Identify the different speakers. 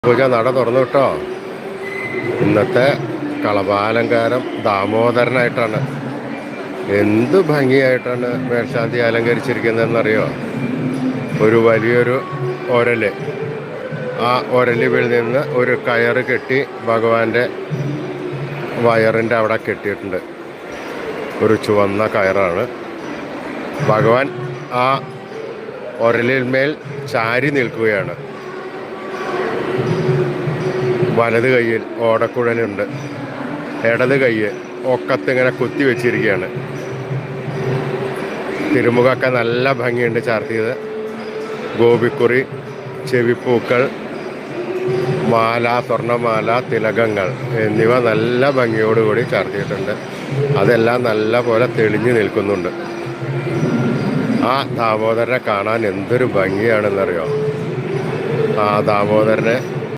Speaker 1: പൂജ നട തുറന്നു കേട്ടോ. ഇന്നത്തെ കളഭാലങ്കാരം ദാമോദരനായിട്ടാണ്. എന്ത് ഭംഗിയായിട്ടാണ് മേൽശാന്തി അലങ്കരിച്ചിരിക്കുന്നതെന്നറിയോ? ഒരു വലിയൊരു ഒരല്, ആ ഒരലിൽ നിന്ന് ഒരു കയറ് കെട്ടി ഭഗവാന്റെ വയറിൻ്റെ അവിടെ കെട്ടിയിട്ടുണ്ട്. ഒരു ചുവന്ന കയറാണ്. ഭഗവാൻ ആ ഒരലിന്മേൽ ചാരി നിൽക്കുകയാണ്. വലത് കയ്യിൽ ഓടക്കുഴലുണ്ട്, ഇടത് കയ്യ് ഒക്കത്തിങ്ങനെ കുത്തി വെച്ചിരിക്കുകയാണ്. തിരുമുഖമൊക്കെ നല്ല ഭംഗിയുണ്ട് ചാർത്തിയത്. ഗോപിക്കുറി, ചെവിപ്പൂക്കൾ, മാല, സ്വർണ്ണമാല, തിലകങ്ങൾ എന്നിവ നല്ല ഭംഗിയോടുകൂടി ചാർത്തിയിട്ടുണ്ട്. അതെല്ലാം നല്ല പോലെ തെളിഞ്ഞു നിൽക്കുന്നുണ്ട്. ആ ദാമോദരനെ കാണാൻ എന്തൊരു ഭംഗിയാണെന്നറിയോ? ആ ദാമോദരനെ